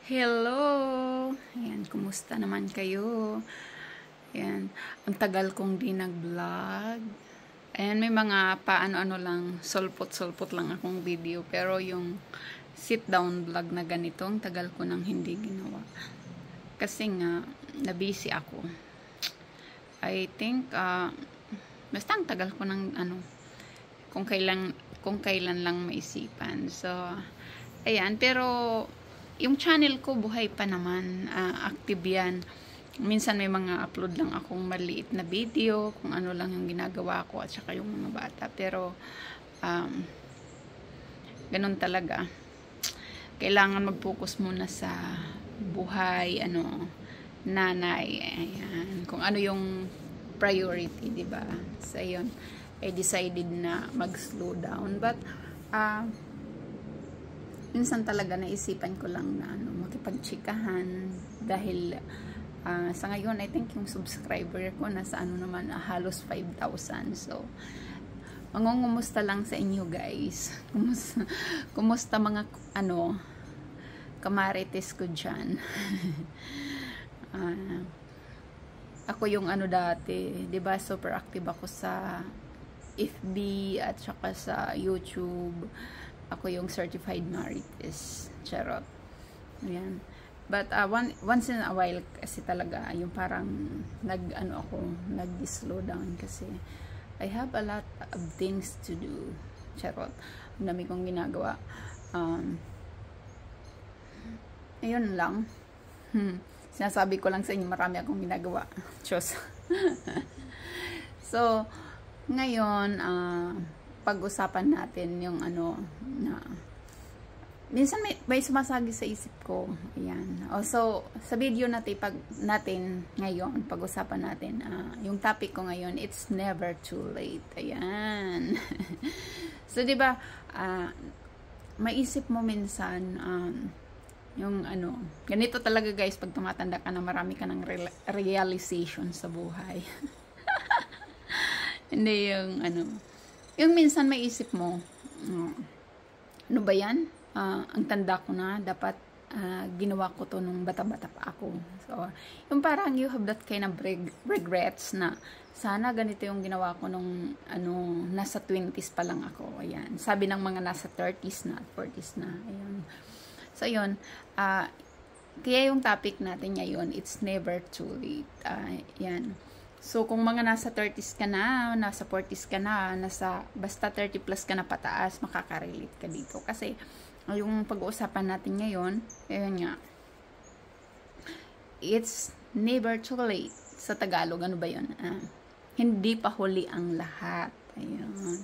Hello! Ayan, kumusta naman kayo? Ayan, ang tagal kong di nag-vlog. Ayan, may mga paano-ano lang, sulpot-sulpot lang akong video. Pero yung sit-down vlog na ganito, ang tagal ko nang hindi ginawa. Kasi nga, na-busy ako. I think, basta ang tagal ko nang, kung kailan lang maisipan. So, ayan, pero yung channel ko buhay pa naman, active yan. Minsan may mga upload lang akong maliit na video kung ano lang yung ginagawa ko at saka yung mga bata, pero ganun talaga, kailangan mag-focus muna sa buhay, nanay, ayan, kung ano yung priority, diba? So yun, I decided na mag-slow down, but minsan talaga naisipan ko lang na makipagchikahan dahil sa ngayon I think yung subscriber ko nasa naman halos 5,000. So mangungumusta lang sa inyo guys. Kumusta mga kamarites ko dyan. Ako yung dati, 'di ba, super active ako sa FB at saka sa YouTube. Ako yung certified marites. Charot. Ayan. But once in a while kasi talaga yung parang nag-slow down kasi I have a lot of things to do. Charot. Ang dami kong ginagawa. Ayun lang. Sinasabi ko lang sa inyo, marami akong ginagawa. Diyos. So, ngayon, pag-usapan natin yung na minsan may sumasagi sa isip ko. Ayan. Also, sa video natin ngayon, pag-usapan natin yung topic ko ngayon, it's never too late. Ayan. So, 'di ba, maisip mo minsan yung ganito talaga guys, pag tumatanda ka na, marami ka ng realization sa buhay. Hindi yung yung minsan may isip mo, ano ba yan? Ang tanda ko na, dapat ginawa ko to nung bata-bata pa ako. So, yung parang you have that kind of regrets na sana ganito yung ginawa ko nung nasa 20s pa lang ako. Ayan. Sabi ng mga nasa 30s na, 40s na. Ayan. So, yun. Kaya yung topic natin ngayon, it's never too late. Yan. So, kung mga nasa 30s ka na, nasa 40s ka na, basta 30 plus ka na pataas, makaka-relate ka dito. Kasi, yung pag-uusapan natin ngayon, ayun nga, it's never too late. Sa Tagalog, ano ba yun? Hindi pa huli ang lahat. Ayun.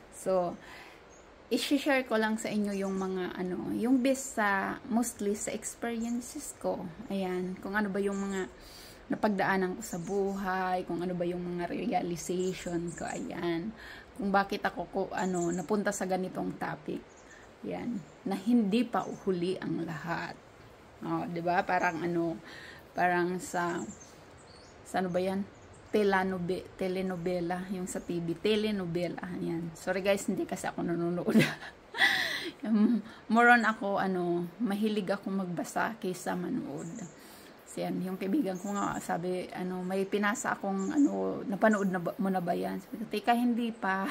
So, i-share ko lang sa inyo yung mga, yung best mostly sa experiences ko. Ayan, kung ano ba yung mga napagdaanan ko sa buhay, kung ano ba yung mga realization ko, ayan. Kung bakit ako napunta sa ganitong topic. Ayan, na hindi pa huli ang lahat. 'Di ba? Parang parang sa ano ba 'yan? Telenovela, yung sa TV, telenovela. Ayan. Sorry guys, hindi kasi ako nanonood. More on ako mahilig ako magbasa kaysa manood. Yan, yung kaibigan ko nga, sabi, may pinasa akong, napanood mo na ba yan? Sabi ko, teka, hindi pa.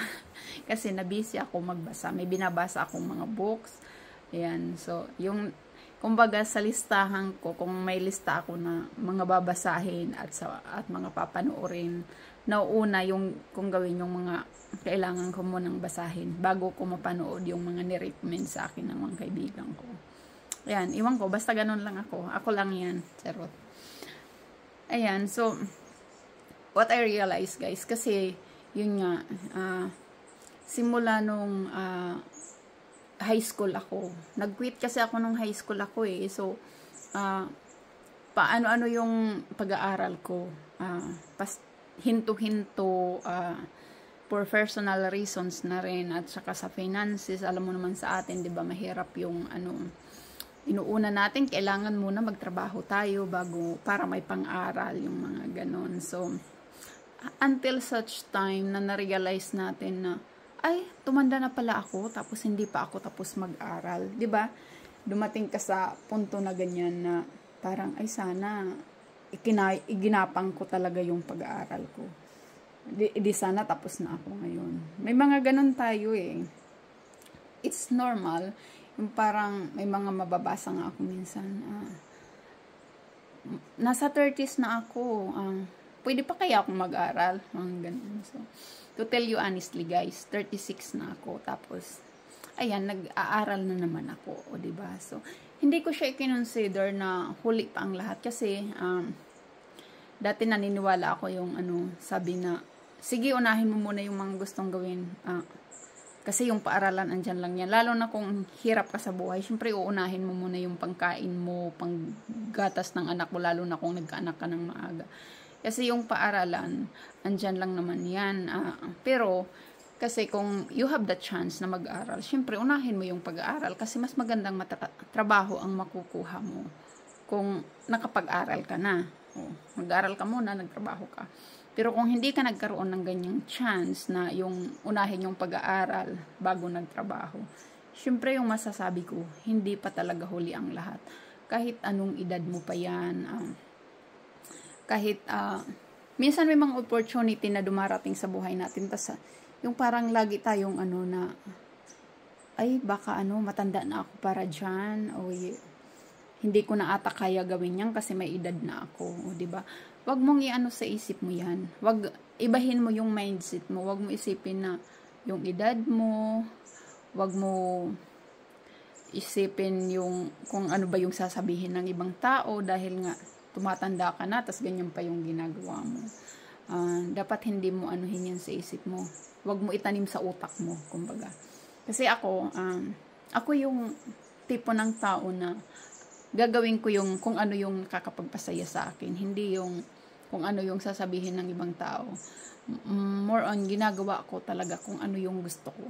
Kasi nabisi ako magbasa. May binabasa akong mga books. Ayan, so, kumbaga sa listahan ko, kung may lista ako na mga babasahin at mga papanoorin, nauuna kung gawin yung mga kailangan ko munang basahin bago ko mapanood yung mga nirecommend sa akin ng mga kaibigan ko. Ayan, iwan ko, basta ganun lang ako. Ako lang yan, charot. Ayan, so, what I realized, guys, kasi, yun nga, simula nung high school ako, nag-quit kasi ako nung high school ako so, paano-ano yung pag-aaral ko, hinto-hinto, for personal reasons na rin, at saka sa finances, alam mo naman sa atin, di ba, mahirap yung, inuuna natin, kailangan muna magtrabaho tayo para may pang-aral, yung mga ganon. So, until such time na na-realize natin na, ay, tumanda na pala ako, tapos hindi pa ako tapos mag-aral. 'Di ba? dumating ka sa punto na ganyan na parang, ay sana, iginapang ko talaga yung pag-aaral ko. Di sana tapos na ako ngayon. May mga ganun tayo eh. It's normal. Yung parang may mga mababasa nga ako minsan. Nasa 30s na ako. Pwede pa kaya akong mag-aral? Ganun. So, to tell you honestly guys, 36 na ako. Tapos, ayan, nag-aaral na naman ako. O, diba? So, hindi ko siya i-consider na huli pa ang lahat. Kasi, dati naniniwala ako yung sabi na, sige, unahin mo muna yung mga gustong gawin. Kasi yung paaralan, andyan lang yan. Lalo na kung hirap ka sa buhay, syempre uunahin mo muna yung pangkain mo, panggatas ng anak mo, lalo na kung nagkaanak ka ng maaga. Kasi yung paaralan, andyan lang naman yan. Pero, kasi kung you have the chance na mag-aral, syempre unahin mo yung pag-aaral kasi mas magandang trabaho ang makukuha mo kung nakapag-aral ka na. Mag-aral ka muna, nagtrabaho ka. Pero kung hindi ka nagkaroon ng ganyang chance na yung unahin yung pag-aaral bago nagtrabaho, syempre yung masasabi ko, hindi pa talaga huli ang lahat. Kahit anong edad mo pa yan, kahit minsan may mga opportunity na dumarating sa buhay natin, tas yung parang lagi tayong na ay baka matanda na ako para dyan, o hindi ko na ata kaya gawin yan kasi may edad na ako, o diba? Wag mong sa isip mo yan. Wag ibahin mo yung mindset mo. Wag mo isipin na yung edad mo, wag mo isipin yung kung ano ba yung sasabihin ng ibang tao dahil nga tumatanda ka na, tas ganyan pa yung ginagawa mo. Dapat hindi mo anuhin yan sa isip mo. Wag mo itanim sa utak mo, kumbaga. Kasi ako yung tipo ng tao na gagawin ko yung kung ano yung nakakapagpasaya sa akin, hindi yung kung ano yung sasabihin ng ibang tao. More on, ginagawa ko talaga kung ano yung gusto ko.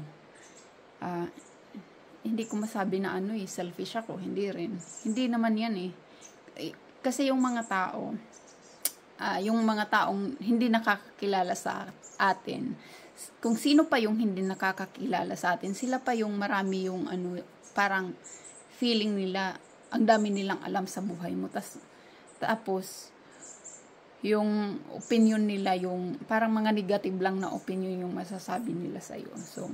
Hindi ko masabi na selfish ako, hindi rin. Hindi naman yan eh. Kasi yung mga tao, yung mga taong hindi nakakakilala sa atin, kung sino pa yung hindi nakakakilala sa atin, sila pa yung marami yung parang feeling nila, ang dami nilang alam sa buhay mo. Tapos, yung opinion nila, yung parang mga negative lang na opinion yung masasabi nila sa'yo. So,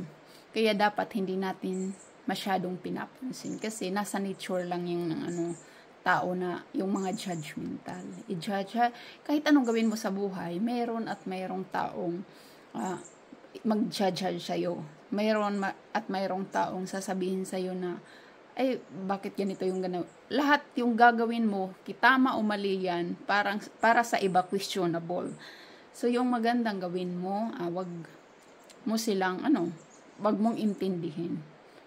kaya dapat hindi natin masyadong pinapansin. Kasi nasa nature lang yung tao na yung mga judgmental. I-judge, kahit anong gawin mo sa buhay, mayroon at mayroong taong mag-judge sa'yo. Mayroong taong sasabihin sa'yo na, ay, bakit ganito yung ganaw? Lahat yung gagawin mo, tama o mali yan, para sa iba questionable. So, yung magandang gawin mo, wag mo silang, wag mong intindihin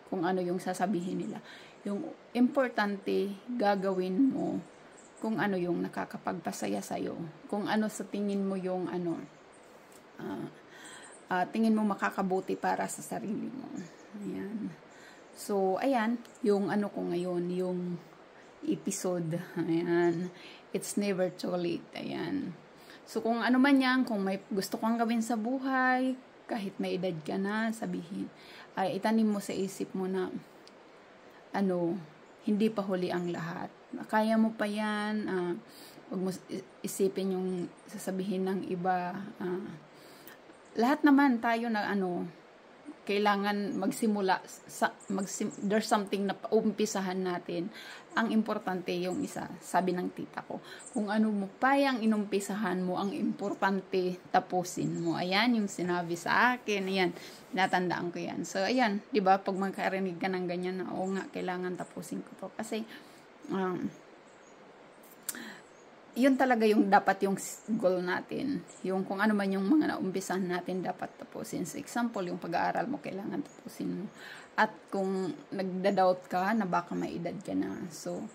kung ano yung sasabihin nila. Yung importante, gagawin mo kung ano yung nakakapagpasaya sa'yo. Kung ano sa tingin mo yung tingin mo makakabuti para sa sarili mo. Ayan. So, ayan, yung ko ngayon, yung episode. Ayan. It's never too late. Ayan. So, kung ano man yan, kung may gusto kang gawin sa buhay, kahit may edad ka na, sabihin, itanim mo sa isip mo na, hindi pa huli ang lahat. Kaya mo pa yan, huwag mo isipin yung sasabihin ng iba. Lahat naman tayo na, kailangan magsimula, there's something na umpisahan natin. Ang importante yung isa, sabi ng tita ko, kung ano mo pa yung inumpisahan mo, ang importante tapusin mo. Ayan yung sinabi sa akin, ayan, natandaan ko yan. So, ayan, di ba pag magkarinig ka ng ganyan, oo nga, kailangan tapusin ko to. Kasi, yun talaga yung dapat yung goal natin. Yung kung ano man yung mga naumpisahan natin dapat tapusin. So, example, yung pag-aaral mo, kailangan tapusin mo. At kung nagda-doubt ka na baka may edad ka na, so,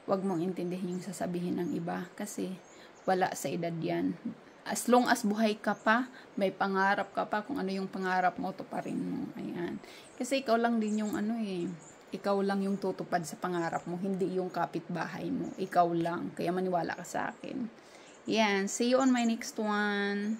wag mong intindihin yung sasabihin ng iba kasi wala sa edad yan. As long as buhay ka pa, may pangarap ka pa, kung ano yung pangarap mo, tuparin mo. Ayan. Kasi ikaw lang din yung ikaw lang yung tutupad sa pangarap mo, hindi yung kapitbahay mo. Ikaw lang. Kaya maniwala ka sa akin. Yan. See you on my next one.